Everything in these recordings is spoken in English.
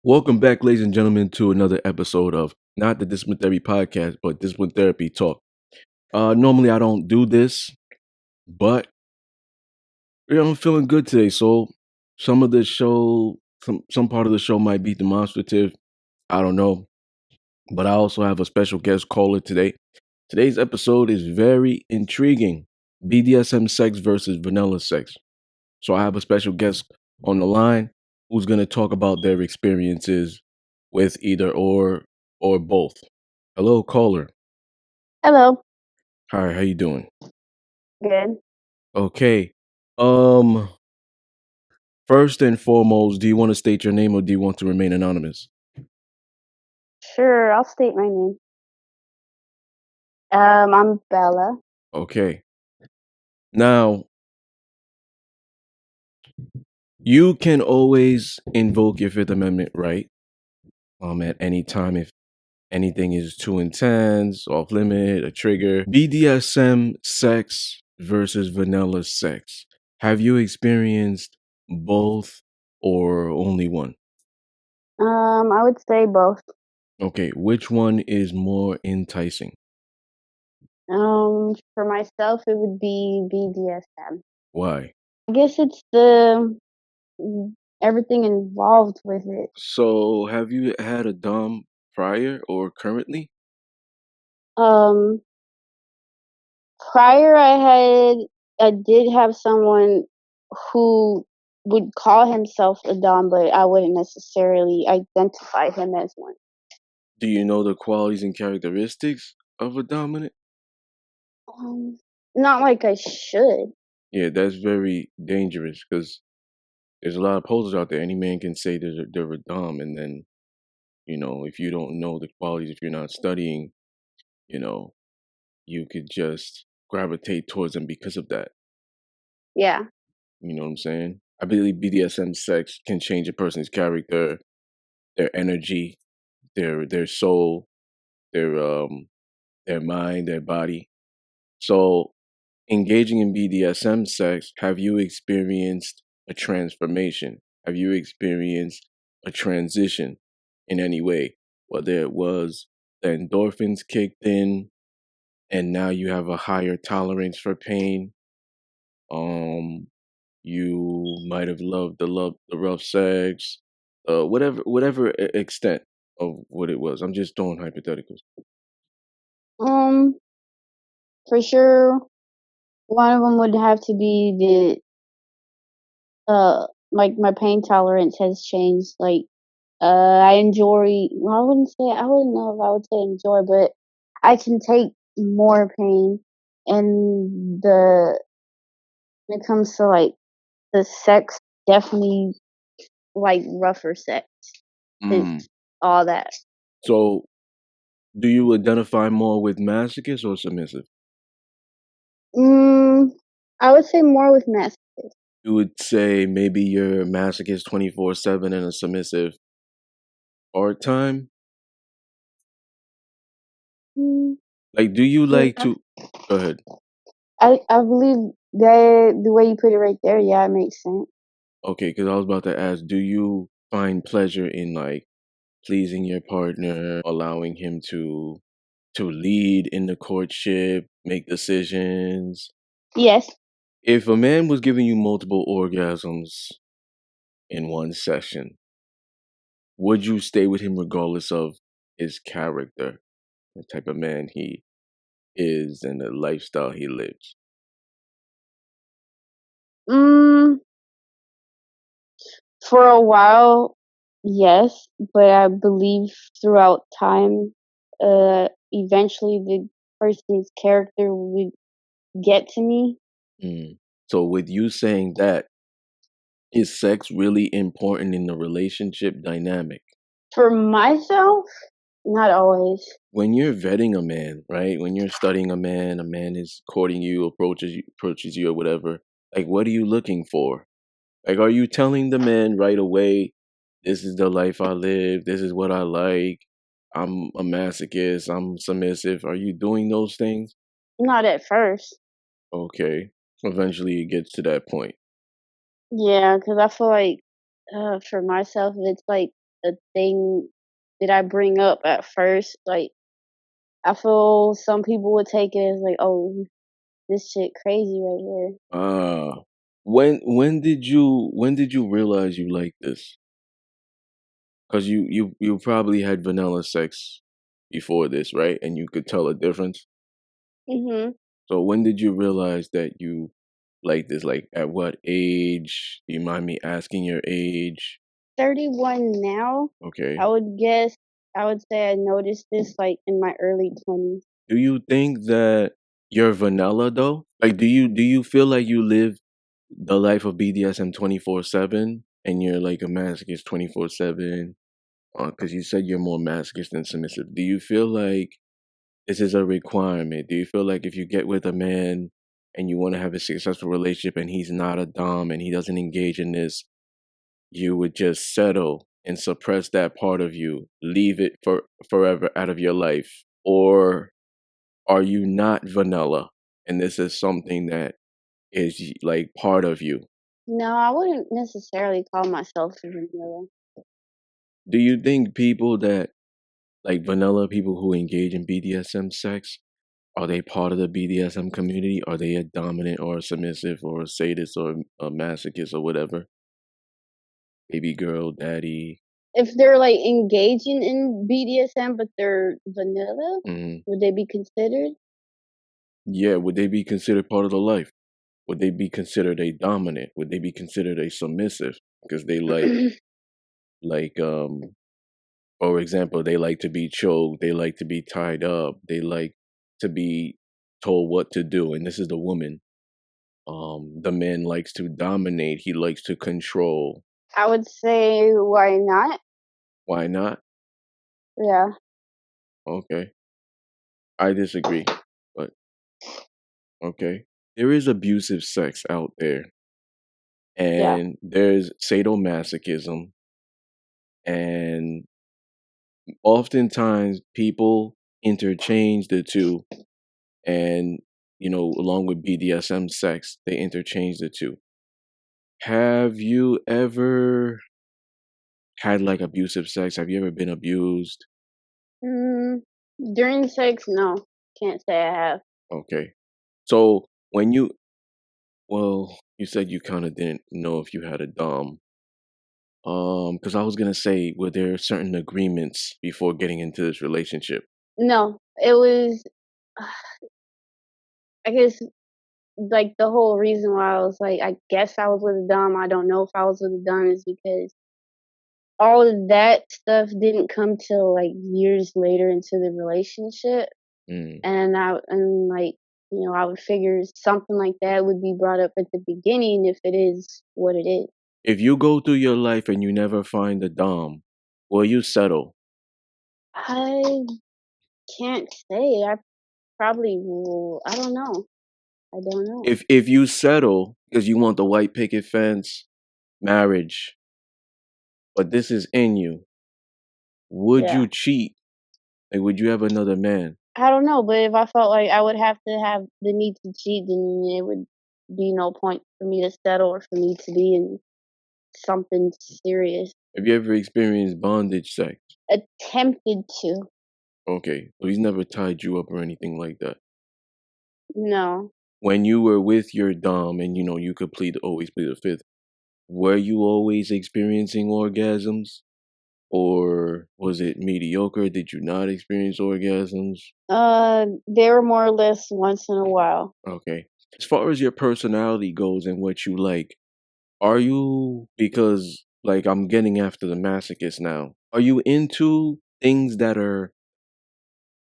Welcome back, ladies and gentlemen, to another episode of not the Discipline Therapy podcast, but Discipline Therapy Talk. Normally I don't do this, but I'm feeling good today. So some of the show, some part of the show might be demonstrative. I don't know, but I also have a special guest caller today. Today's episode is very intriguing: BDSM sex versus vanilla sex. So I have a special guest on the line who's going to talk about their experiences with either or both. Hello, caller. Hello. Hi, how you doing? Good. Okay. Um, First and foremost, do you want to state your name or do you want to remain anonymous? Sure, I'll state my name. I'm Bella. Okay. Now, you can always invoke your Fifth Amendment right at any time if anything is too intense, off limit, a trigger. BDSM sex versus vanilla sex. Have you experienced both or only one? I would say both. Okay, which one is more enticing? For myself, it would be BDSM. Why? I guess it's the everything involved with it. So, have you had a dom prior or currently? Um, Prior, I did have someone who would call himself a dom, but I wouldn't necessarily identify him as one. Do you know the qualities and characteristics of a dominant? Not like I should. Yeah, that's very dangerous because there's a lot of posters out there. Any man can say they're a dom, and then if you don't know the qualities, if you're not studying, you know, you could just gravitate towards them because of that. Yeah. You know what I'm saying? I believe BDSM sex can change a person's character, their energy, their soul, their mind, their body. So, engaging in BDSM sex, have you experienced a transformation? Have you experienced a transition in any way? Whether it was the endorphins kicked in and now you have a higher tolerance for pain. Um, you might have loved the rough sex, whatever extent of what it was. I'm just throwing hypotheticals. Um, for sure, one of them would have to be like my pain tolerance has changed. Like, I enjoy. Well, I wouldn't know if I would say enjoy, but I can take more pain, and when it comes to like the sex, definitely like rougher sex. Mm. It's all that. So, do you identify more with masochist or submissive? I would say more with masochist. You would say maybe you're masochist 24/7 and a submissive part time. Mm, Like, do you like yeah. to? Go ahead. I believe that the way you put it right there, yeah, it makes sense. Okay, because I was about to ask, do you find pleasure in like pleasing your partner, allowing him to lead in the courtship, make decisions? Yes. If a man was giving you multiple orgasms in one session, would you stay with him regardless of his character, the type of man he is, and the lifestyle he lives? Mm, for a while, yes, but I believe throughout time, eventually the person's character would get to me. Mm. So, with you saying that, is sex really important in the relationship dynamic? For myself, not always. When you're vetting a man, right? When you're studying a man is courting you, approaches you or whatever. Like, what are you looking for? Like, are you telling the man right away, this is the life I live, this is what I like, I'm a masochist, I'm submissive? Are you doing those things? Not at first. Okay. Eventually it gets to that point. Yeah, because I feel like for myself, it's like a thing that I bring up at first. Like, I feel some people would take it as like, oh, this shit crazy right here. Ah, when did you realize you like this? Because you probably had vanilla sex before this, right? And you could tell a difference. Mhm. So when did you realize that you like this? Like at what age? Do you mind me asking your age? 31 now. I Okay. would guess. I would say I noticed this like in my early 20s. Do you think that you're vanilla though? Like do you feel like you live the life of BDSM 24/7 and you're like a masochist 24/7? Because you said you're more masochist than submissive. Do you feel like this is a requirement? Do you feel like if you get with a man and you want to have a successful relationship and he's not a dom and he doesn't engage in this, you would just settle and suppress that part of you, leave it for forever out of your life? Or are you not vanilla and this is something that is like part of you? No, I wouldn't necessarily call myself a vanilla. Do you think people that like vanilla people who engage in BDSM sex, are they part of the BDSM community? Are they a dominant or a submissive or a sadist or a masochist or whatever? Baby girl, daddy. If they're like engaging in BDSM but they're vanilla, Hmm. would they be considered? Yeah, would they be considered part of the life? Would they be considered a dominant? Would they be considered a submissive? Because they like, for example, they like to be choked, they like to be tied up, they like to be told what to do. And this is the woman. The man likes to dominate, he likes to control. I would say why not? Why not? Yeah, Okay. I disagree. But okay. There is abusive sex out there. yeah. And there's sadomasochism. And oftentimes people interchange the two. And, along with BDSM sex, they interchange the two. Have you ever had like abusive sex? Have you ever been abused? Mm, during sex, no, can't say I have. Okay. So when well, you said you kind of didn't know if you had a dom. Because I was gonna say, were there certain agreements before getting into this relationship? No, it was. I guess like the whole reason why I was like, I guess I was with a dom. I don't know if I was with a dom is because all of that stuff didn't come till like years later into the relationship, Mm. and like I would figure something like that would be brought up at the beginning if it is what it is. If you go through your life and you never find a dom, will you settle? I can't say. I probably will. I don't know. I don't know. If you settle because you want the white picket fence, marriage, but this is in you, would Yeah. you cheat? Like, would you have another man? I don't know, but if I felt like I would have to have the need to cheat, then it would be no point for me to settle or for me to be in something serious. Have you ever experienced bondage sex? Attempted to. Okay, so he's never tied you up or anything like that. No. When you were with your dom and you could always plead the fifth, were you always experiencing orgasms? Or was it mediocre? Did you not experience orgasms? They were more or less once in a while. Okay. As far as your personality goes and what you like, are you, because like I'm getting after the masochist now, are you into things that are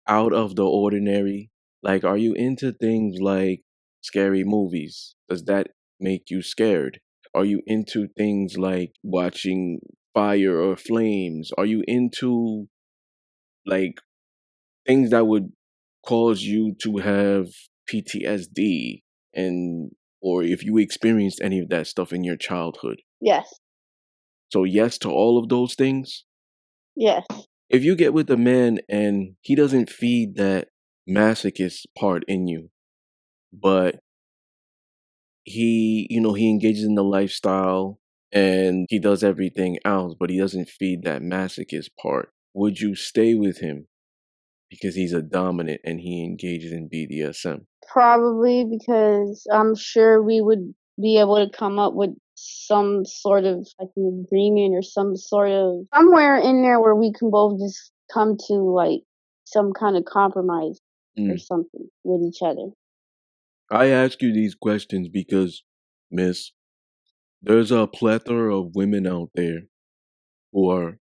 out of the ordinary? Like, are you into things like scary movies? Does that make you scared? Are you into things like watching fire or flames? Are you into like things that would cause you to have PTSD, and or if you experienced any of that stuff in your childhood? Yes. So yes to all of those things. Yes. If you get with a man and he doesn't feed that masochist part in you, but he engages in the lifestyle, and he does everything else, but he doesn't feed that masochist part. Would you stay with him because he's a dominant and he engages in BDSM? Probably because I'm sure we would be able to come up with some sort of like an agreement or some sort of somewhere in there where we can both just come to like some kind of compromise or Mm. something with each other. I ask you these questions because, Miss, there's a plethora of women out there who are,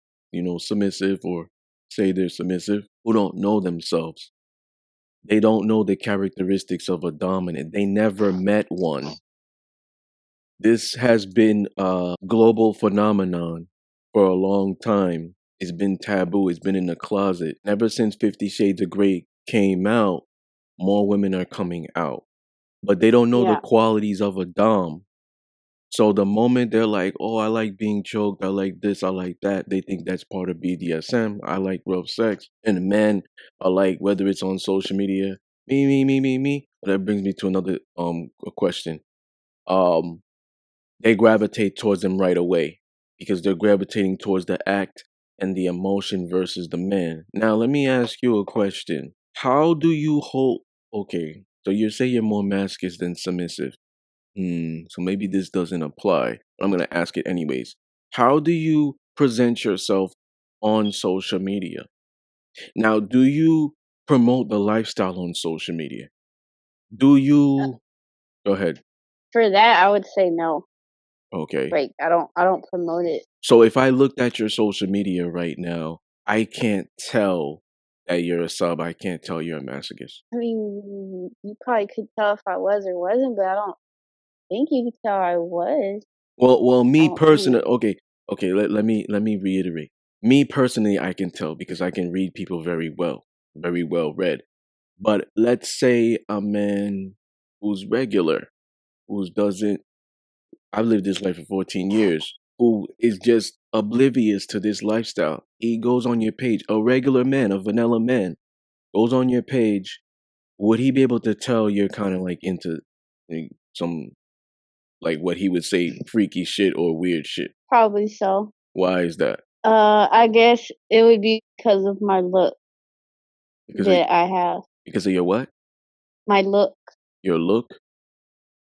submissive or say they're submissive, who don't know themselves. They don't know the characteristics of a dominant. They never met one. This has been a global phenomenon for a long time. It's been taboo. It's been in the closet. Ever since 50 Shades of Grey came out, more women are coming out. But they don't know the Yeah. qualities of a dom. So the moment they're like, oh, I like being choked, I like this, I like that, they think that's part of BDSM. I like rough sex. And the men are like, whether it's on social media, me, me, me, me, me. That brings me to another question. Um, they gravitate towards them right away because they're gravitating towards the act and the emotion versus the man. Now, let me ask you a question. How do you hold? Okay, so you say you're more masochist than submissive. So maybe this doesn't apply. I'm going to ask it anyways. How do you present yourself on social media? Now, do you promote the lifestyle on social media? Do you go ahead? For that, I would say no. Okay. Like I don't promote it. So if I looked at your social media right now, I can't tell that you're a sub. I can't tell you're a masochist. I mean, you probably could tell if I was or wasn't, but I don't think you could tell I was. Well, I me don't think. personally, okay. Let me reiterate. Me personally, I can tell because I can read people very well read. But let's say a man who's regular, who doesn't. I've lived this life for 14 years. Who is just oblivious to this lifestyle? He goes on your page. A regular man, a vanilla man, goes on your page. Would he be able to tell you're kind of like into some like what he would say freaky shit or weird shit? Probably so. Why is that? I guess it would be because of my look Because of that I have. because of your what? My look, Your look?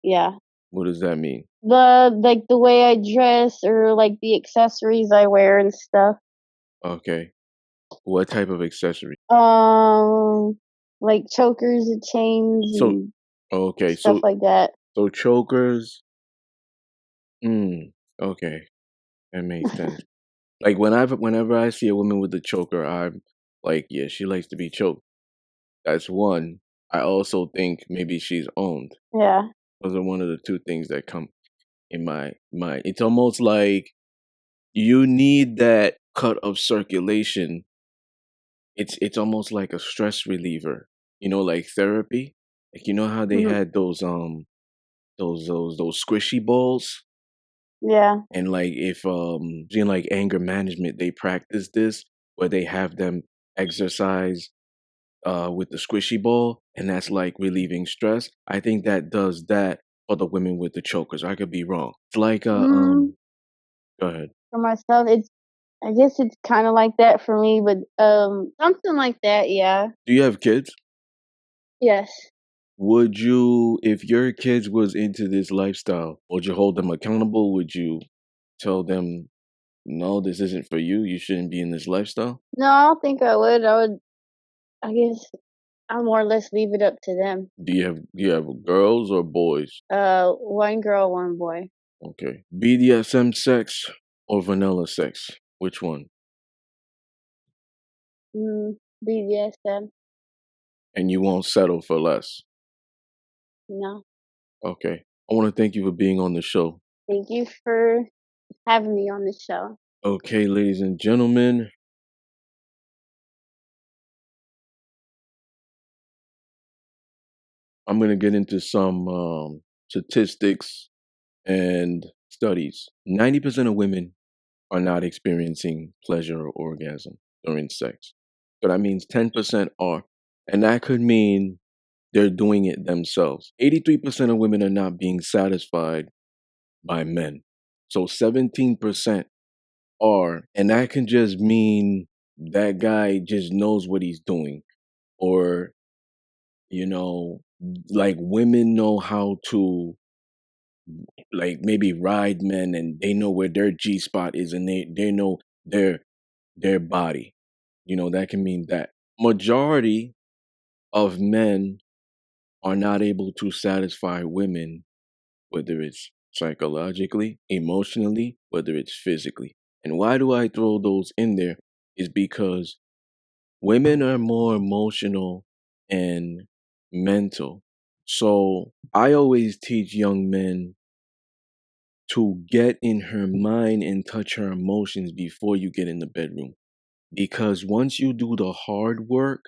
yeah. What does that mean? The way I dress or like the accessories I wear and stuff. Okay. What type of accessory? Um, like chokers and chains So and okay, stuff like that. so chokers. Okay, that makes sense. Like whenever I see a woman with a choker, I'm like, yeah, she likes to be choked. That's one. I also think maybe she's owned. Yeah. Those are one of the two things that come in my mind. It's almost like you need that cut of circulation. It's almost like a stress reliever. Like therapy. Like how they Mhm. had those squishy balls. Yeah. And like if in like anger management they practice this where they have them exercise with the squishy ball, and that's like relieving stress. I think that does that for the women with the chokers. I could be wrong. It's like Mm, go ahead. for myself, I guess it's kind of like that for me, but something like that. Yeah. Do you have kids? Yes. Would you, if your kids was into this lifestyle, would you hold them accountable? Would you tell them, no, this isn't for you. You shouldn't be in this lifestyle. No, I don't think I would. I guess I more or less leave it up to them. Do you have girls or boys? One girl, one boy. Okay. BDSM sex or vanilla sex? Which one? BDSM. And you won't settle for less. No. Okay. I want to thank you for being on the show. Thank you for having me on the show. Okay, ladies and gentlemen, I'm going to get into some statistics and studies. 90% of women are not experiencing pleasure or orgasm during sex. So that means 10% are. And that could mean they're doing it themselves. 83% of women are not being satisfied by men. So 17% are, and that can just mean that guy just knows what he's doing, or, you know, like women know how to like maybe ride men and they know where their G spot is and they know their body. That can mean that. Majority of men are not able to satisfy women, whether it's psychologically, emotionally, whether it's physically. And why do I throw those in there? Is because women are more emotional and mental. So I always teach young men to get in her mind and touch her emotions before you get in the bedroom. Because once you do the hard work,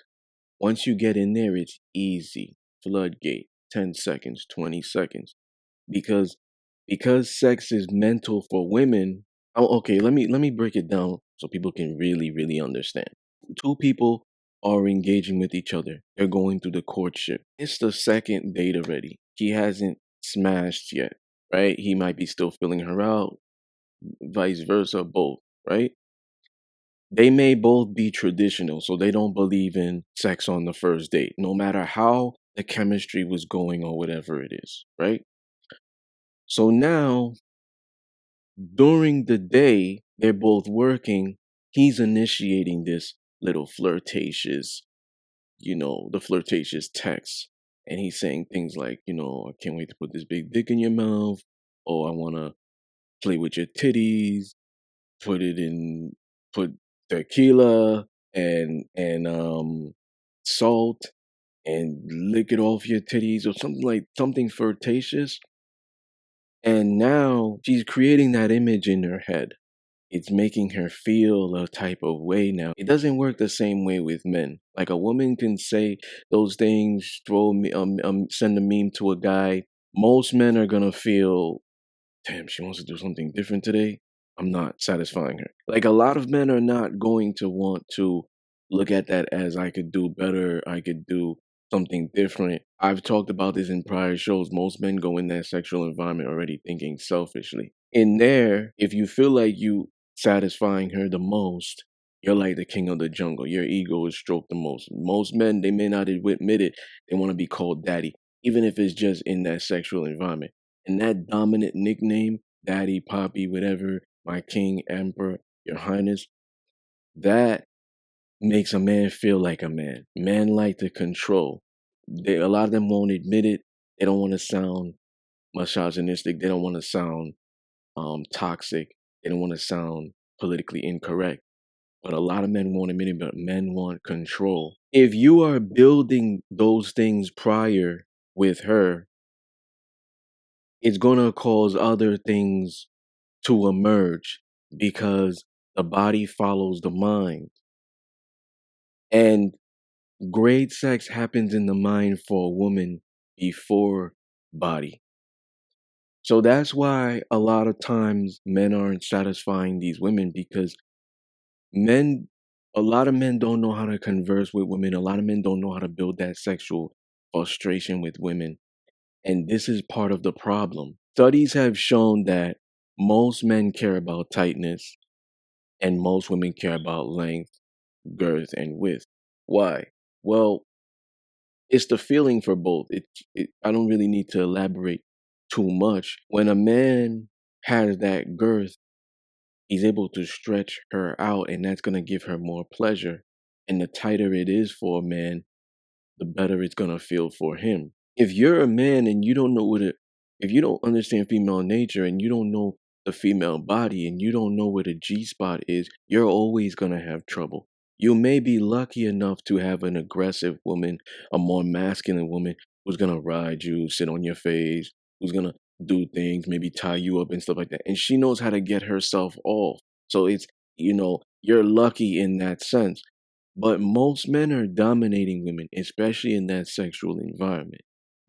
once you get in there, it's easy. Floodgate, 10 seconds, 20 seconds. Because sex is mental for women. Oh, okay, let me break it down so people can really, really understand. Two people are engaging with each other. They're going through the courtship. It's the second date already. He hasn't smashed yet, right? He might be still filling her out, vice versa, both, right? They may both be traditional, so they don't believe in sex on the first date, no matter how the chemistry was going or whatever it is, right? So now, during the day, they're both working. He's initiating this little flirtatious, the flirtatious text. And he's saying things like, I can't wait to put this big dick in your mouth. Oh, I want to play with your titties. Put it in, put tequila and salt and lick it off your titties or something flirtatious. And now she's creating that image in her head. It's making her feel a type of way now. It doesn't work the same way with men. Like a woman can say those things, send a meme to a guy. Most men are gonna feel, damn, she wants to do something different today. I'm not satisfying her. Like a lot of men are not going to want to look at that as I could do better, I could do something different. I've talked about this in prior shows. Most men go in that sexual environment already thinking selfishly. In there, if you feel like you satisfying her the most, you're like the king of the jungle. Your ego is stroked the most. Most men, they may not admit it, they want to be called daddy, even if it's just in that sexual environment. And that dominant nickname, daddy, poppy, whatever, my king, emperor, your highness, that makes a man feel like a man. Men like to control. A lot of them won't admit it. They don't want to sound misogynistic. They don't want to sound toxic. They don't want to sound politically incorrect. But a lot of men won't admit it, but men want control. If you are building those things prior with her, it's going to cause other things to emerge because the body follows the mind. And great sex happens in the mind for a woman before body. So that's why a lot of times men aren't satisfying these women because men, a lot of men don't know how to converse with women. A lot of men don't know how to build that sexual frustration with women. And this is part of the problem. Studies have shown that most men care about tightness and most women care about length, girth, and width. Why? Well, it's the feeling for both. I don't really need to elaborate too much. When a man has that girth, he's able to stretch her out, and that's going to give her more pleasure. And the tighter it is for a man, the better it's going to feel for him. If you're a man and you don't know if you don't understand female nature and you don't know the female body and you don't know where the G spot is, you're always going to have trouble. You may be lucky enough to have an aggressive woman, a more masculine woman who's going to ride you, sit on your face, who's going to do things, maybe tie you up and stuff like that. And she knows how to get herself off. So it's, you're lucky in that sense. But most men are dominating women, especially in that sexual environment.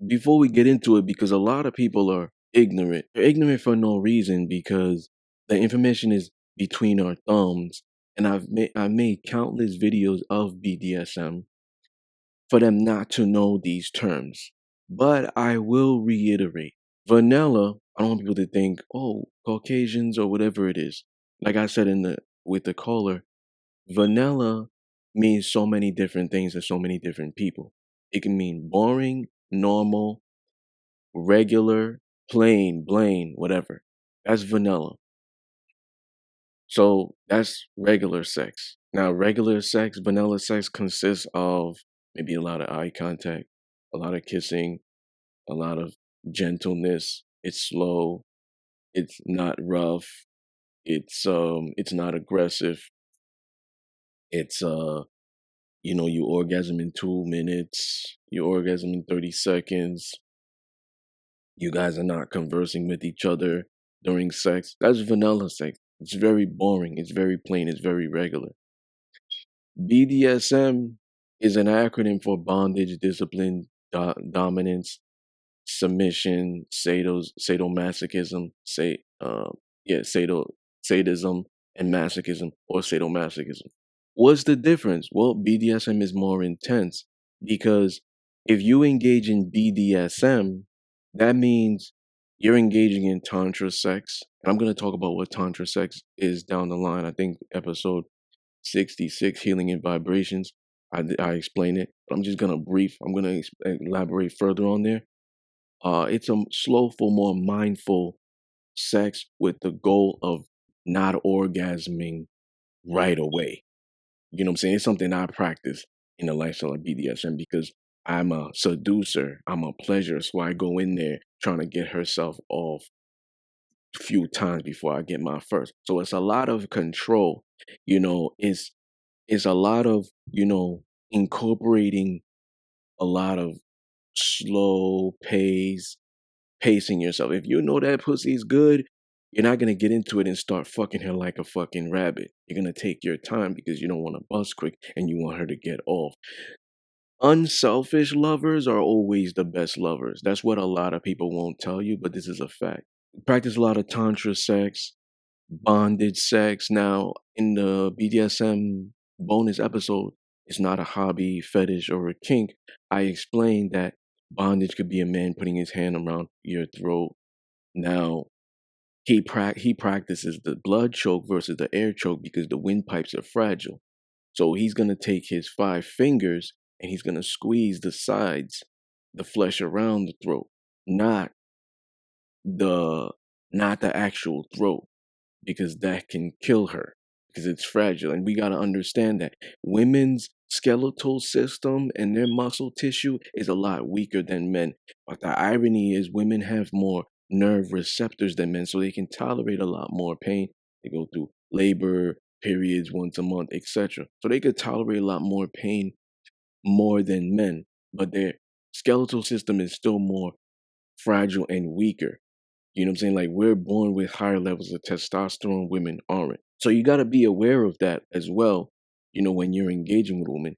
Before we get into it, because a lot of people are ignorant, they're ignorant for no reason because the information is between our thumbs. And I've made countless videos of BDSM for them not to know these terms. But I will reiterate, vanilla I don't want people to think, oh, Caucasians or whatever it is. Like I said in the with the caller, vanilla means so many different things to so many different people. It can mean boring, normal, regular, plain, plain, whatever. That's vanilla. So that's regular sex. Now, regular sex, vanilla sex consists of maybe a lot of eye contact, a lot of kissing, a lot of gentleness. It's slow. It's not rough. It's not aggressive. It's you orgasm in 2 minutes, you orgasm in 30 seconds. You guys are not conversing with each other during sex. That's vanilla sex. It's very boring. It's very plain. It's very regular. BDSM is an acronym for bondage, discipline, dominance, submission, sadomasochism, sadism, and masochism or sadomasochism. What's the difference? Well, BDSM is more intense because if you engage in BDSM, that means you're engaging in tantra sex. And I'm going to talk about what tantra sex is down the line. I think episode 66, Healing and Vibrations. I explain it. I'm just going to I'm going to elaborate further on there. It's a slowful, more mindful sex with the goal of not orgasming right away. You know what I'm saying? It's something I practice in the lifestyle of BDSM because I'm a seducer. I'm a pleasure. So I go in there trying to get herself off a few times before I get my first. So it's a lot of control. It's a lot of, incorporating a lot of slow pacing yourself. If you know that pussy's good, you're not gonna get into it and start fucking her like a fucking rabbit. You're gonna take your time because you don't want to bust quick and you want her to get off. Unselfish lovers are always the best lovers. That's what a lot of people won't tell you, but this is a fact. Practice a lot of tantra sex, bondage sex. Now, in the BDSM bonus episode, it's not a hobby, fetish, or a kink. I explained that bondage could be a man putting his hand around your throat. Now, he practices the blood choke versus the air choke because the windpipes are fragile. So he's gonna take his 5 fingers and he's gonna squeeze the sides, the flesh around the throat, not the not the actual throat, because that can kill her because it's fragile. And we gotta understand that women's skeletal system and their muscle tissue is a lot weaker than men. But the irony is women have more nerve receptors than men, so they can tolerate a lot more pain. They go through labor, periods once a month, etc. So they could tolerate a lot more pain more than men, but their skeletal system is still more fragile and weaker. You know what I'm saying? Like we're born with higher levels of testosterone, women aren't. So you got to be aware of that as well. When you're engaging with women,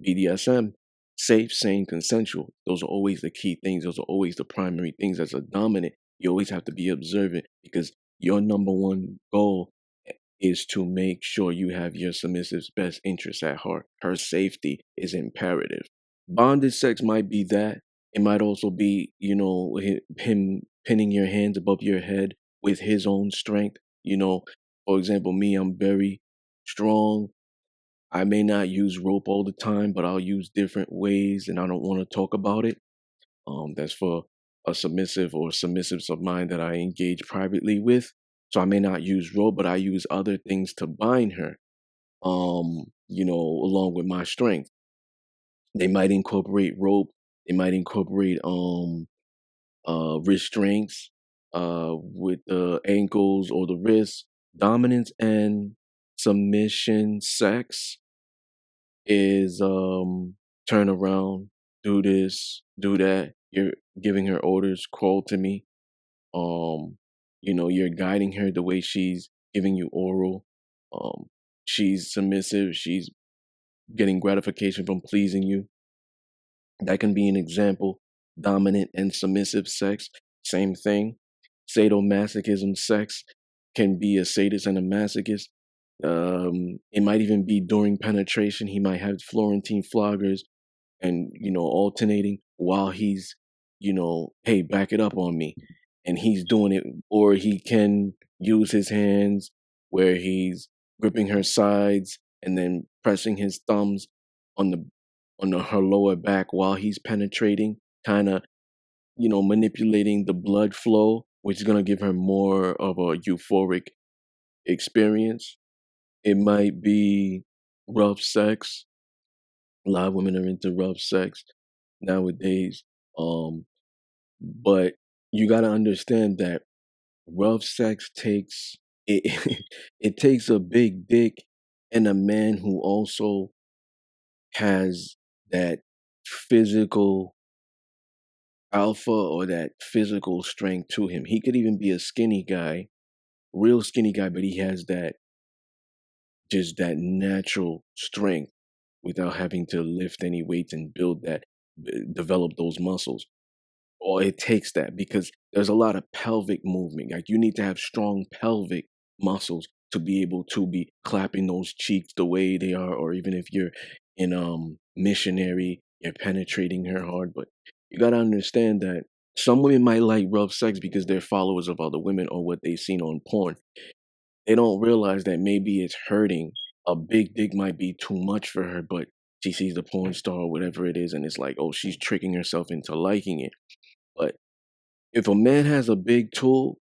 BDSM, safe, sane, consensual. Those are always the key things. Those are always the primary things. As a dominant, you always have to be observant because your number one goal is to make sure you have your submissive's best interests at heart. Her safety is imperative. Bondage sex might be that. It might also be, him pinning your hands above your head with his own strength. For example, me, I'm very strong. I may not use rope all the time, but I'll use different ways and I don't want to talk about it. That's for a submissive or submissives of mine that I engage privately with. So I may not use rope, but I use other things to bind her, along with my strength. They might incorporate rope. They might incorporate restraints with the ankles or the wrists. Dominance and submission sex is turn around, do this, do that. You're giving her orders, crawl to me. You're guiding her the way she's giving you oral. She's submissive, she's getting gratification from pleasing you. That can be an example. Dominant and submissive sex, same thing. Sadomasochism sex can be a sadist and a masochist. It might even be during penetration. He might have Florentine floggers and, alternating while he's, hey, back it up on me. and he's doing it, or he can use his hands where he's gripping her sides and then pressing his thumbs on her lower back while he's penetrating, kind of, manipulating the blood flow, which is going to give her more of a euphoric experience. It might be rough sex. A lot of women are into rough sex nowadays. But you got to understand that rough sex takes it. It takes a big dick and a man who also has that physical alpha or that physical strength to him. He could even be a skinny guy, real skinny guy, but he has that, just that natural strength without having to lift any weights and build that, develop those muscles. Or it takes that because there's a lot of pelvic movement. Like you need to have strong pelvic muscles to be able to be clapping those cheeks the way they are, or even if you're in missionary, you're penetrating her hard. But you gotta understand that some women might like rough sex because they're followers of other women or what they've seen on porn. They don't realize that maybe it's hurting. A big dick might be too much for her, but she sees the porn star or whatever it is, and it's like, oh, she's tricking herself into liking it. But if a man has a big tool,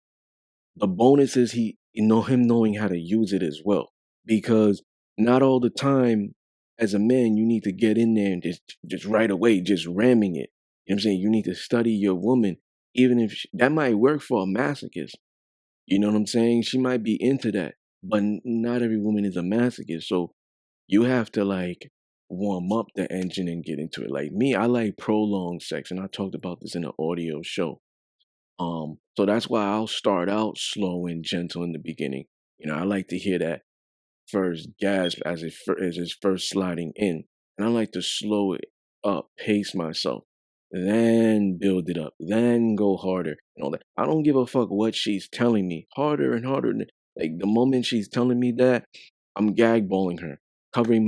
the bonus is him knowing how to use it as well. Because not all the time, as a man, you need to get in there and just right away, just ramming it. You know what I'm saying? You need to study your woman, even if that might work for a masochist. You know what I'm saying? She might be into that, but not every woman is a masochist. So you have to like warm up the engine and get into it. Like me, I like prolonged sex, and I talked about this in an audio show. So that's why I'll start out slow and gentle in the beginning. I like to hear that first gasp as it's first sliding in, and I like to slow it up, pace myself, then build it up, then go harder and all that. I don't give a fuck what she's telling me, harder and harder. Like the moment she's telling me that, I'm gag balling her, covering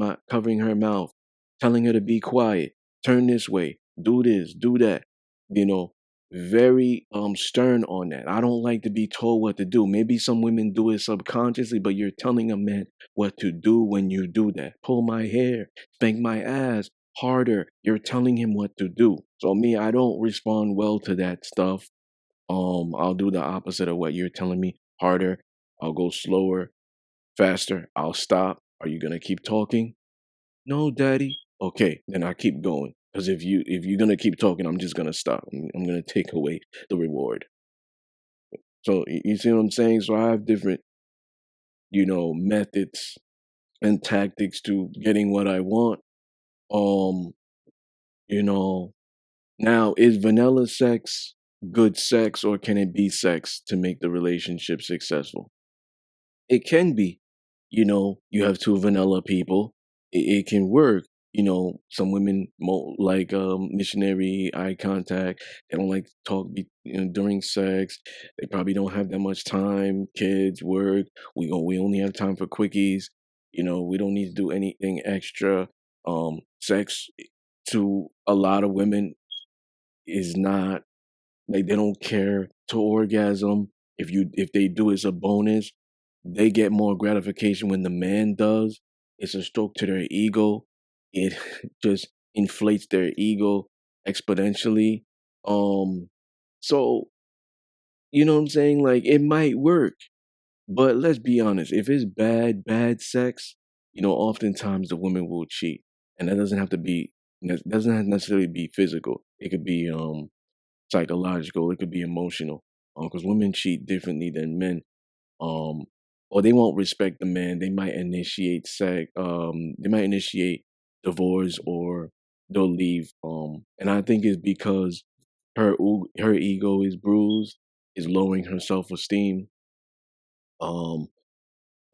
her mouth, telling her to be quiet, turn this way, do this, do that. You know, very stern on that. I don't like to be told what to do. Maybe some women do it subconsciously, but you're telling a man what to do when you do that. Pull my hair, spank my ass harder. You're telling him what to do. So me, I don't respond well to that stuff. I'll do the opposite of what you're telling me. Harder. I'll go slower, faster. I'll stop. Are you gonna keep talking? No, daddy. Okay, then I keep going. Because if you're gonna keep talking, I'm just gonna stop. I'm gonna take away the reward. So you see what I'm saying? So I have different, methods and tactics to getting what I want. Um, you know, Now is vanilla sex good sex, or can it be sex to make the relationship successful? It can be. You have two vanilla people. It can work. Some women like missionary eye contact. They don't like to talk during sex. They probably don't have that much time. Kids, work. We only have time for quickies. We don't need to do anything extra. Sex to a lot of women is not like they don't care to orgasm. If they do, it's a bonus. They get more gratification when the man does. It's a stroke to their ego. It just inflates their ego exponentially. So you know what I'm saying? Like it might work, but let's be honest. If it's bad sex, oftentimes the woman will cheat, and that doesn't have to be. That doesn't have to necessarily be physical. It could be psychological. It could be emotional. Because women cheat differently than men. Um, or they won't respect the man. They might initiate sex. They might initiate divorce, or they'll leave. And I think it's because her ego is bruised, is lowering her self esteem. Um,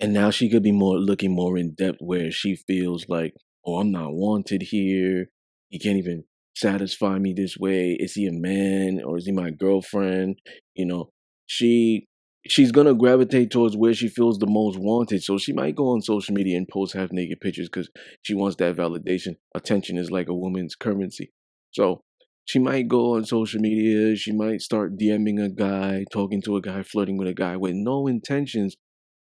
and now she could be looking more in depth, where she feels like, oh, I'm not wanted here. He can't even satisfy me this way. Is he a man, or is he my girlfriend? You know, she she's gonna gravitate towards where she feels the most wanted. So she might go on social media and post half naked pictures because she wants that validation. Attention is like a woman's currency. So She might go on social media, she might start DMing a guy, talking to a guy, flirting with a guy with no intentions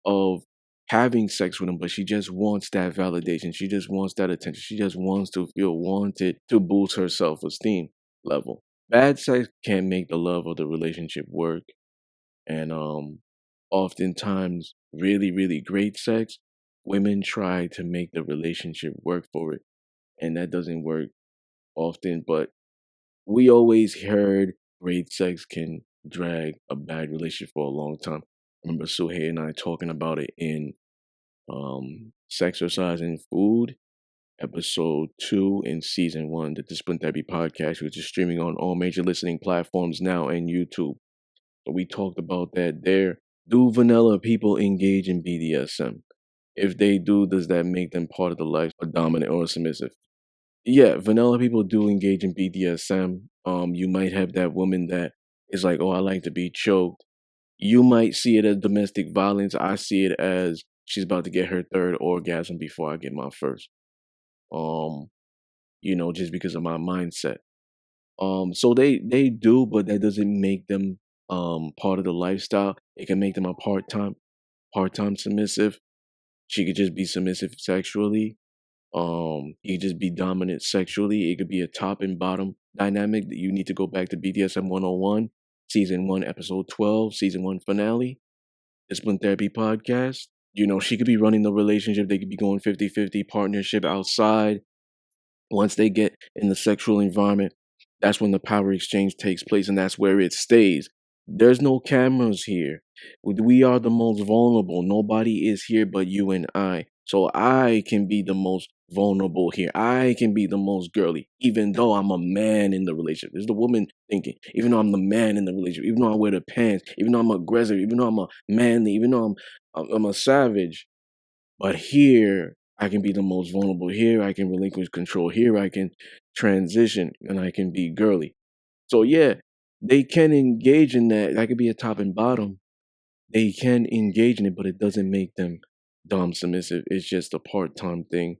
of having sex with him, but she just wants that validation. She just wants that attention. She just wants to feel wanted to boost her self-esteem level. Bad sex can't make the love of the relationship work. And oftentimes really, really great sex, women try to make the relationship work for it. And that doesn't work often, but we always heard great sex can drag a bad relationship for a long time. I remember Suhei and I talking about it in Sexercise and Food, episode 2 in season 1, the Discipline Therapy podcast, which is streaming on all major listening platforms now and YouTube. So we talked about that there. Do vanilla people engage in BDSM? If they do, does that make them part of the life, or dominant or submissive? Yeah, vanilla people do engage in BDSM. You might have that woman that is like, "Oh, I like to be choked." You might see it as domestic violence. I see it as she's about to get her third orgasm before I get my first. Um, just because of my mindset. So they do, but that doesn't make them part of the lifestyle. It can make them a part time submissive. She could just be submissive sexually. You could just be dominant sexually. It could be a top and bottom dynamic that you need to go back to BDSM 101, season 1, episode 12, season 1 finale, Discipline Therapy podcast. She could be running the relationship. They could be going 50-50 partnership outside. Once they get in the sexual environment, that's when the power exchange takes place and that's where it stays. There's no cameras here. We are the most vulnerable. Nobody is here but you and I. So I can be the most vulnerable here. I can be the most girly, even though I'm a man in the relationship. This is the woman thinking. Even though I'm the man in the relationship, even though I wear the pants, even though I'm aggressive, even though I'm a manly, even though I'm a savage. But here, I can be the most vulnerable. Here, I can relinquish control. Here, I can transition and I can be girly. So, yeah, they can engage in that. That could be a top and bottom. They can engage in it, but it doesn't make them dom submissive. It's just a part time thing.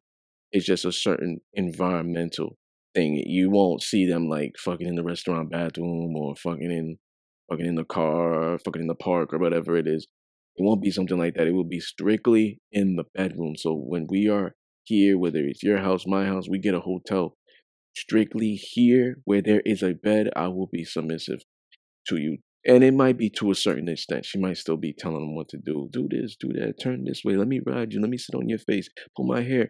It's just a certain environmental thing. You won't see them like fucking in the restaurant bathroom or fucking in the car, fucking in the park or whatever it is. It won't be something like that. It will be strictly in the bedroom. So when we are here, whether it's your house, my house, we get a hotel, strictly here where there is a bed, I will be submissive to you. And it might be to a certain extent. She might still be telling them what to do. Do this, do that, turn this way. Let me ride you. Let me sit on your face. Pull my hair.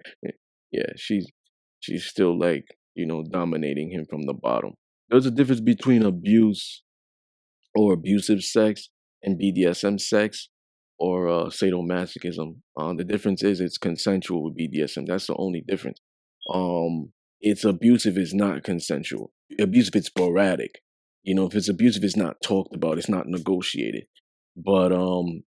Yeah, she's still like, dominating him from the bottom. There's a difference between abuse or abusive sex and BDSM sex or sadomasochism. The difference is it's consensual with BDSM. That's the only difference. It's abusive, it's not consensual. Abusive, it's sporadic. If it's abusive, it's not talked about, it's not negotiated. But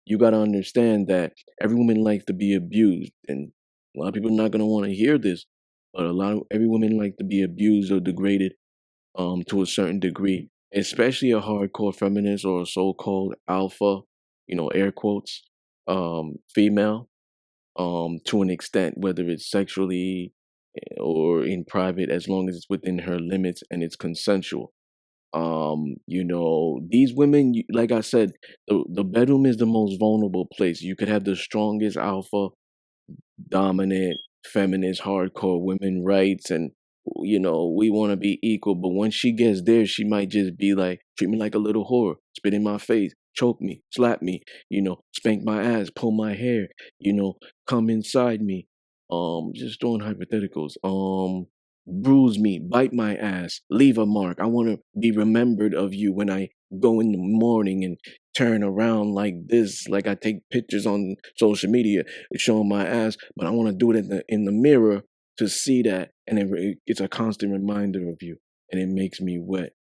you gotta understand that every woman likes to be abused, and a lot of people are not gonna want to hear this. But every woman like to be abused or degraded to a certain degree, especially a hardcore feminist or a so-called alpha, air quotes, female, to an extent, whether it's sexually or in private, as long as it's within her limits and it's consensual. These women, like I said, the bedroom is the most vulnerable place. You could have the strongest alpha dominant, feminist, hardcore women rights, and we want to be equal. But once she gets there, she might just be like, treat me like a little whore, spit in my face, choke me, slap me, spank my ass, pull my hair, come inside me. Just throwing hypotheticals. Bruise me, bite my ass, leave a mark. I want to be remembered of you when I go in the morning and turn around like this, like I take pictures on social media showing my ass, but I want to do it in the mirror to see that, and it's a constant reminder of you, and it makes me wet.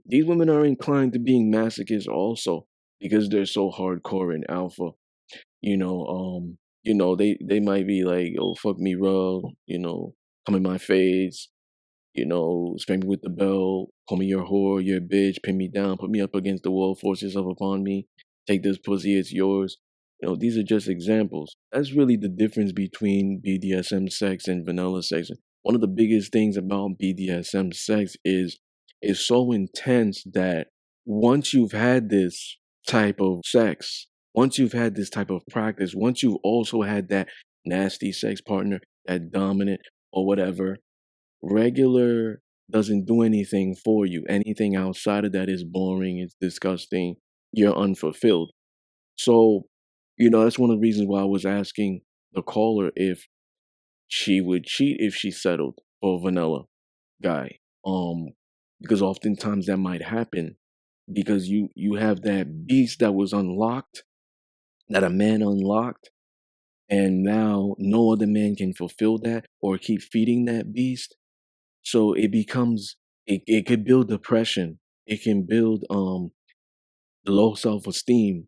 These women are inclined to being masochists also because they're so hardcore and alpha. They might be like, "Oh, fuck me, raw," come in my face, spank me with the belt, call me your whore, your bitch, pin me down, put me up against the wall, force yourself upon me, take this pussy, it's yours. These are just examples. That's really the difference between BDSM sex and vanilla sex. one of the biggest things about BDSM sex is so intense that once you've had this type of sex, once you've had this type of practice, once you've also had that nasty sex partner, that dominant or whatever, regular doesn't do anything for you. Anything outside of that is boring, it's disgusting, you're unfulfilled. So, that's one of the reasons why I was asking the caller if she would cheat if she settled for a vanilla guy. Um, because oftentimes that might happen because you have that beast that was unlocked, that a man unlocked, and now no other man can fulfill that or keep feeding that beast. So it becomes it could build depression. It can build low self-esteem.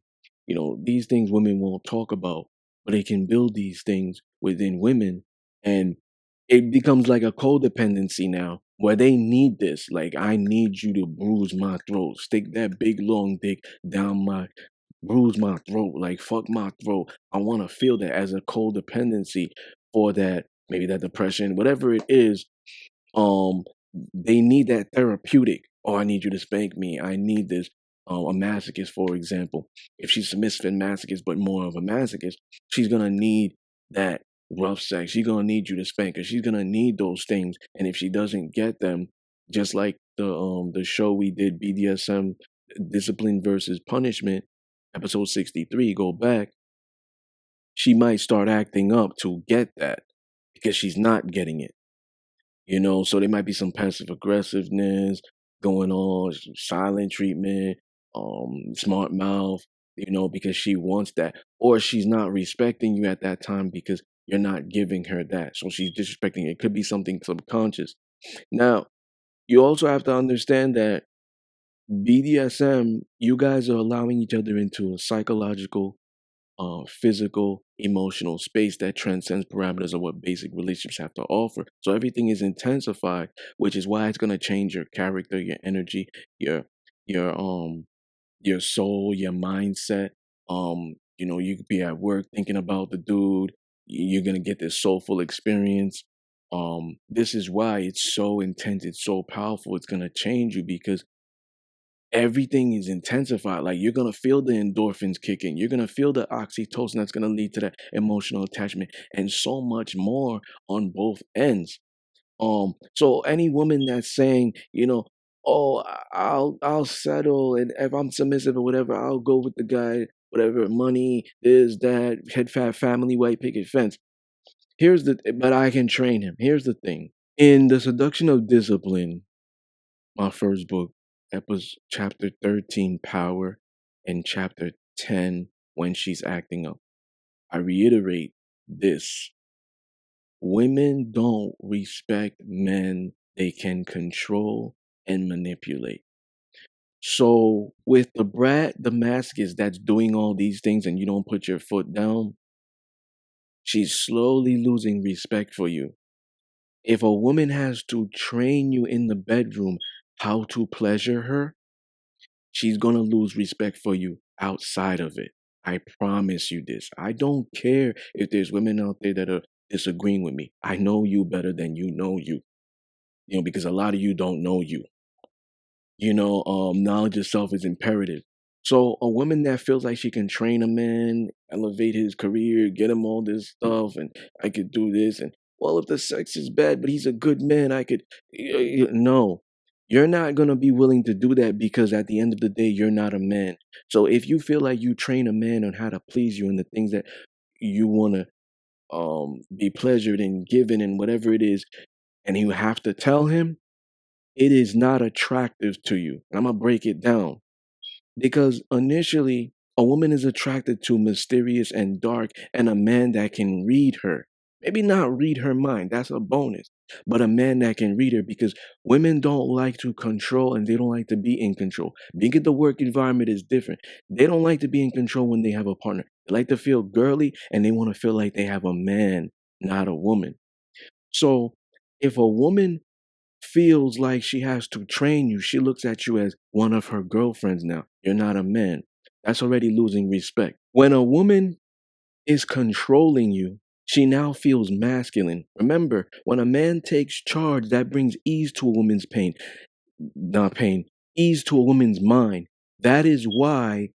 These things women won't talk about, but it can build these things within women, and it becomes like a codependency now where they need this. Like, I need you to bruise my throat, stick that big long dick down my bruise my throat, like fuck my throat. I want to feel that as a codependency for that, maybe that depression, whatever it is. um they need that therapeutic. Oh, I need you to spank me, I need this. A masochist, for example, if she's submissive and masochist but more of a masochist, she's gonna need that rough sex, she's gonna need you to spank her, she's gonna need those things. And if she doesn't get them, just like the show we did, BDSM, discipline versus punishment, episode 63, go back, she might start acting up to get that because she's not getting it. So there might be some passive aggressiveness going on, silent treatment, smart mouth, because she wants that. Or she's not respecting you at that time because you're not giving her that. So she's disrespecting. It could be something subconscious. Now, you also have to understand that BDSM, you guys are allowing each other into a psychological, physical, emotional space that transcends parameters of what basic relationships have to offer. So everything is intensified, which is why it's gonna change your character, your energy, your your um your soul, your mindset. You could be at work thinking about the dude. You're gonna get this soulful experience. This is why it's so intense. It's so powerful. It's gonna change you because everything is intensified. Like, you're gonna feel the endorphins kicking. You're gonna feel the oxytocin that's gonna lead to that emotional attachment, and so much more on both ends. So any woman that's saying, oh, I'll settle, and if I'm submissive or whatever, I'll go with the guy, whatever, money, this, that, head fat family, white picket fence. But I can train him. Here's the thing. In The Seduction of Discipline, my first book, episode chapter 13, Power, and chapter 10, When She's Acting Up, I reiterate this: women don't respect men they can control and manipulate. So with the brat, the masochist that's doing all these things and you don't put your foot down, she's slowly losing respect for you. If a woman has to train you in the bedroom how to pleasure her, she's gonna lose respect for you outside of it. I promise you this. I don't care if there's women out there that are disagreeing with me. I know you better than you know you. Because a lot of you don't know you. Knowledge itself is imperative. So a woman that feels like she can train a man, elevate his career, get him all this stuff, and I could do this, and well, if the sex is bad, but he's a good man, I could. No, you're not gonna be willing to do that because at the end of the day, you're not a man. So if you feel like you train a man on how to please you and the things that you wanna be pleasured and given and whatever it is, and you have to tell him, it is not attractive to you. And I'm gonna break it down. Because initially, a woman is attracted to mysterious and dark and a man that can read her. Maybe not read her mind, that's a bonus, but a man that can read her because women don't like to control and they don't like to be in control. Being in the work environment is different. They don't like to be in control when they have a partner. They like to feel girly and they want to feel like they have a man, not a woman. So if a woman feels like she has to train you, she looks at you as one of her girlfriends now. You're not a man. That's already losing respect. When a woman is controlling you, She now feels masculine. Remember, when a man takes charge, that brings ease to a woman's pain, not pain, ease to a woman's mind. That is why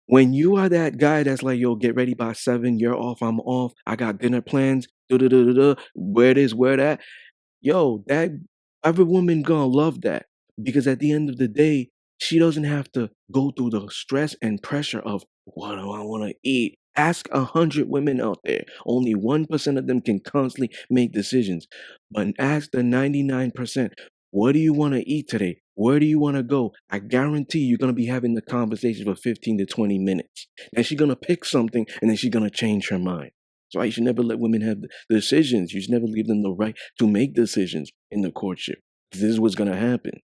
when you are that guy that's like, yo, get ready by 7, you're off, I'm off, I got dinner plans, where this, where that, yo, that every woman gonna love that because at the end of the day, she doesn't have to go through the stress and pressure of what do I want to eat. Ask 100 women out there. Only 1% of them can constantly make decisions. But ask the 99%, what do you want to eat today? Where do you want to go? I guarantee you're going to be having the conversation for 15 to 20 minutes. And she's going to pick something and then she's going to change her mind. That's why you should never let women have the decisions. You should never give them the right to make decisions in the courtship. This is what's going to happen.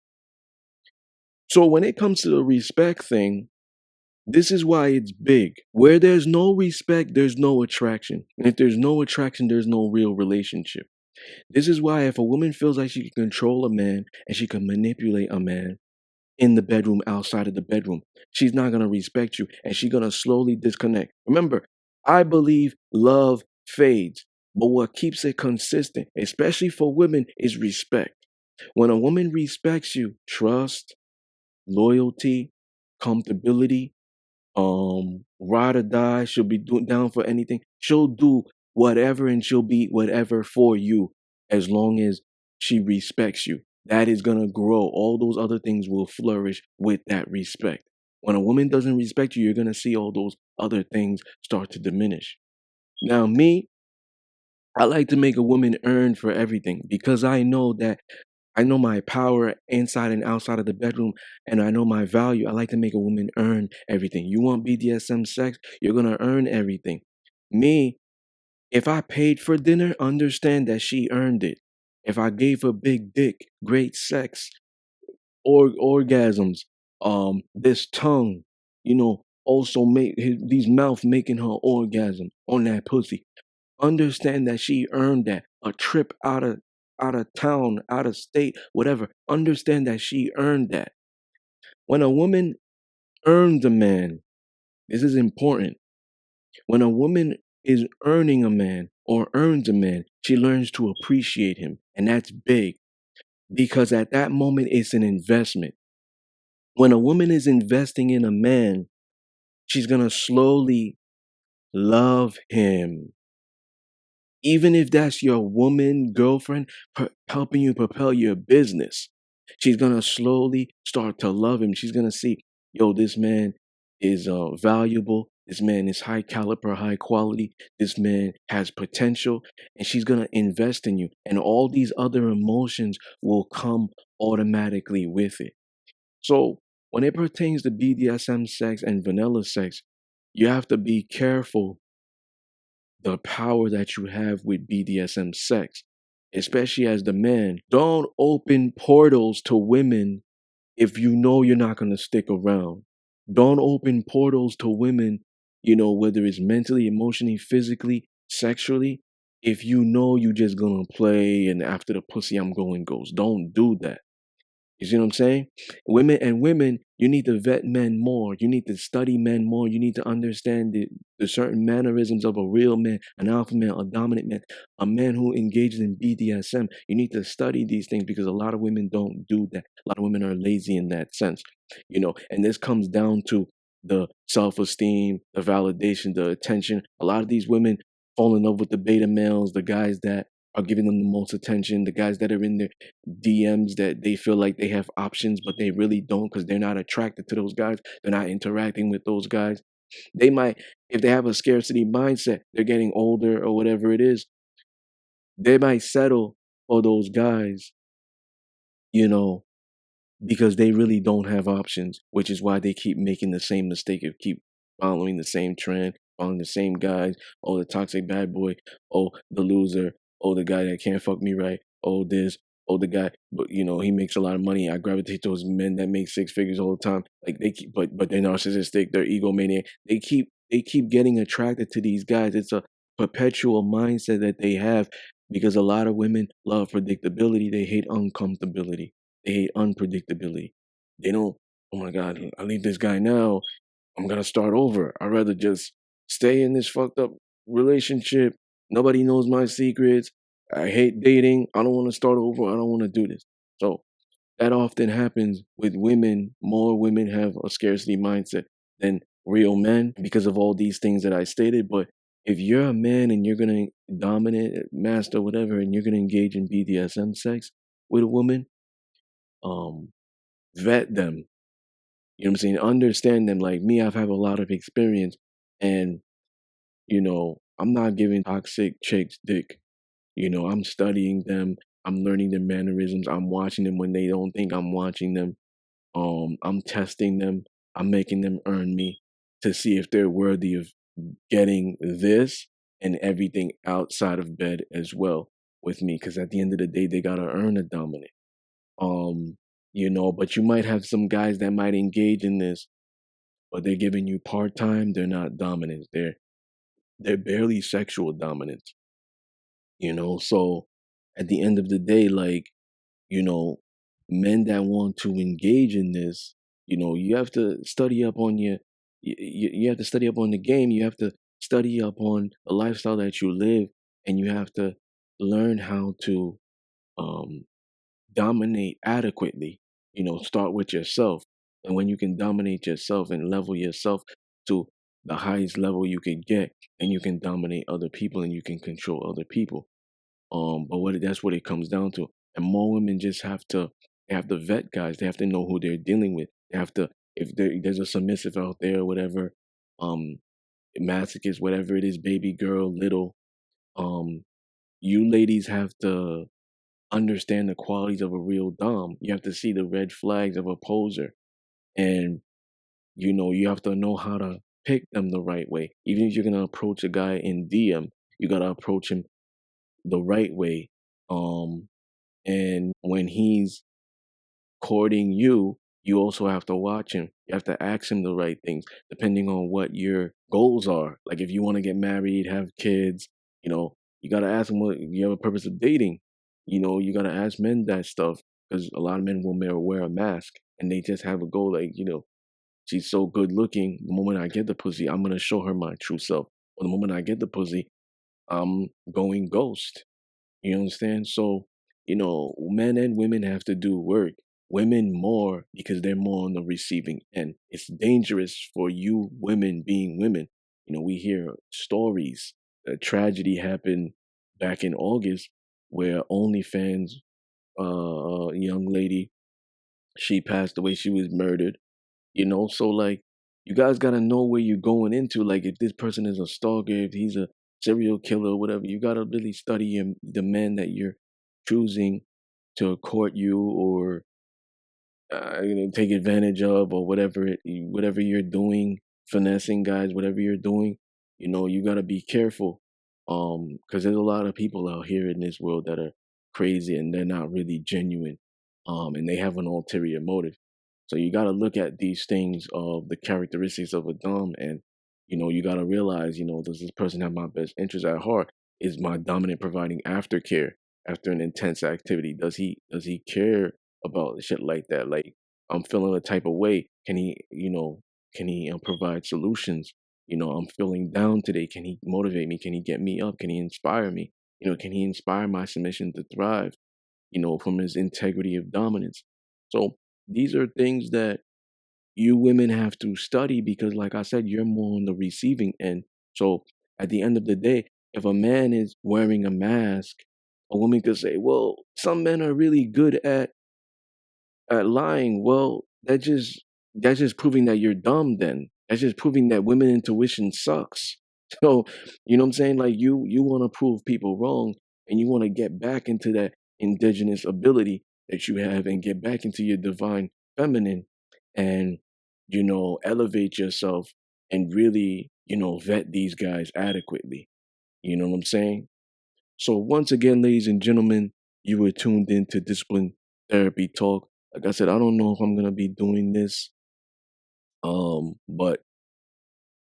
So when it comes to the respect thing, this is why it's big. Where there's no respect, there's no attraction. And if there's no attraction, there's no real relationship. This is why if a woman feels like she can control a man and she can manipulate a man in the bedroom, outside of the bedroom, she's not going to respect you and she's going to slowly disconnect. Remember, I believe love fades, but what keeps it consistent, especially for women, is respect. When a woman respects you, trust, loyalty, comfortability, ride or die, she'll be down for anything. She'll do whatever and she'll be whatever for you as long as she respects you. That is going to grow. All those other things will flourish with that respect. When a woman doesn't respect you, you're going to see all those other things start to diminish. Now, me, I like to make a woman earn for everything because I know that I know my power inside and outside of the bedroom, and I know my value. I like to make a woman earn everything. You want BDSM sex? You're going to earn everything. Me, if I paid for dinner, understand that she earned it. If I gave her big dick, great sex, or orgasms, this tongue, also make these mouth making her orgasm on that pussy. Understand that she earned that. A trip out of town, out of state, whatever. Understand that she earned that. When a woman earns a man, this is important. When a woman is earning a man or earns a man, she learns to appreciate him. And that's big because at that moment, it's an investment. When a woman is investing in a man, she's going to slowly love him. Even if that's your woman, girlfriend, helping you propel your business, she's going to slowly start to love him. She's going to see, yo, this man is valuable. This man is high caliber, high quality. This man has potential. And she's going to invest in you. And all these other emotions will come automatically with it. So when it pertains to BDSM sex and vanilla sex, you have to be careful the power that you have with BDSM sex, especially as the man. Don't open portals to women if you know you're not going to stick around. Don't open portals to women, whether it's mentally, emotionally, physically, sexually, if you know you just going to play and after the pussy I'm going goes. Don't do that. You see what I'm saying? Women, you need to vet men more. You need to study men more. You need to understand the certain mannerisms of a real man, an alpha male, a dominant man, a man who engages in BDSM. You need to study these things because a lot of women don't do that. A lot of women are lazy in that sense, and this comes down to the self-esteem, the validation, the attention. A lot of these women fall in love with the beta males, the guys that are giving them the most attention, the guys that are in their DMs that they feel like they have options, but they really don't because they're not attracted to those guys. They're not interacting with those guys. They might, if they have a scarcity mindset, they're getting older or whatever it is, they might settle for those guys, you know, because they really don't have options, which is why they keep making the same mistake of keep following the same trend, following the same guys. Oh, the toxic bad boy. Oh, the loser. Oh, the guy that can't fuck me right. Oh, this. Oh, the guy, but he makes a lot of money. I gravitate towards men that make six figures all the time. Like they keep, but they're narcissistic. They're egomaniac. They keep getting attracted to these guys. It's a perpetual mindset that they have because a lot of women love predictability. They hate uncomfortability. They hate unpredictability. They don't, oh my God, I leave this guy now. I'm going to start over. I'd rather just stay in this fucked up relationship Nobody knows my secrets. I hate dating. I don't want to start over. I don't want to do this. So that often happens with women. More women have a scarcity mindset than real men because of all these things that I stated. But if you're a man and you're gonna dominate, master, whatever, and you're gonna engage in BDSM sex with a woman, um, vet them. You know what I'm saying? Understand them. Like me, I've had a lot of experience, and I'm not giving toxic chicks dick. I'm studying them. I'm learning their mannerisms. I'm watching them when they don't think I'm watching them. I'm testing them. I'm making them earn me to see if they're worthy of getting this and everything outside of bed as well with me. Because at the end of the day, they gotta earn a dominant. Um, but you might have some guys that might engage in this, but they're giving you part time. They're not dominant. They're barely sexual dominance. So at the end of the day, like you know, men that want to engage in this, you have to study up on you have to study up on the game. You have to study up on the lifestyle that you live, and you have to learn how to um, dominate adequately. Start with yourself, and when you can dominate yourself and level yourself to the highest level you can get, and you can dominate other people and you can control other people. But that's what it comes down to. And more women just have to vet guys. They have to know who they're dealing with. They have to if there's a submissive out there or whatever, um, masochist, whatever it is, baby girl, little, um, you ladies have to understand the qualities of a real dom. You have to see the red flags of a poser, and you have to know how to pick them the right way. Even if you're gonna approach a guy in DM, you gotta approach him the right way. Um, And when he's courting you, you also have to watch him. You have to ask him the right things, depending on what your goals are. Like if you want to get married, have kids, you got to ask him what you have a purpose of dating. You got to ask men that stuff because a lot of men will wear a mask and they just have a goal like, she's so good looking. The moment I get the pussy, I'm going to show her my true self. Or the moment I get the pussy, I'm going ghost. You understand? So, men and women have to do work. Women more because they're more on the receiving end. It's dangerous for you women being women. We hear stories. A tragedy happened back in August where OnlyFans, young lady, she passed away. She was murdered. So like you guys gotta know where you're going into. Like if this person is a stalker, if he's a serial killer, whatever, you gotta really study him, the man that you're choosing to court you or take advantage of or whatever you're doing, finessing guys, whatever you're doing. You gotta be careful, because there's a lot of people out here in this world that are crazy and they're not really genuine, and they have an ulterior motive. So you got to look at these things of the characteristics of a dom, and you got to realize, does this person have my best interest at heart? Is my dominant providing aftercare after an intense activity? Does he care about shit like that? Like I'm feeling a type of way. Can he provide solutions? I'm feeling down today. Can he motivate me? Can he get me up? Can he inspire me? Can he inspire my submission to thrive? From his integrity of dominance. So these are things that you women have to study because, like I said, you're more on the receiving end. So at the end of the day, if a man is wearing a mask, a woman could say, well, some men are really good at lying. Well, that's just proving that you're dumb then. That's just proving that women intuition sucks. So, you know what I'm saying? Like you want to prove people wrong and you want to get back into that indigenous ability that you have and get back into your divine feminine and elevate yourself and really, vet these guys adequately. You know what I'm saying? So once again, ladies and gentlemen, you were tuned into Discipline Therapy Talk. Like I said, I don't know if I'm gonna be doing this, but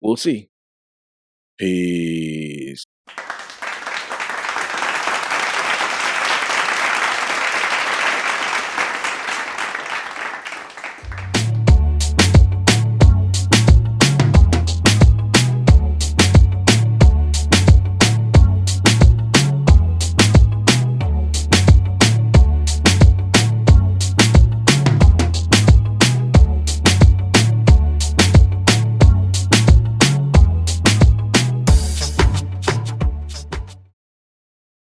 we'll see. Peace.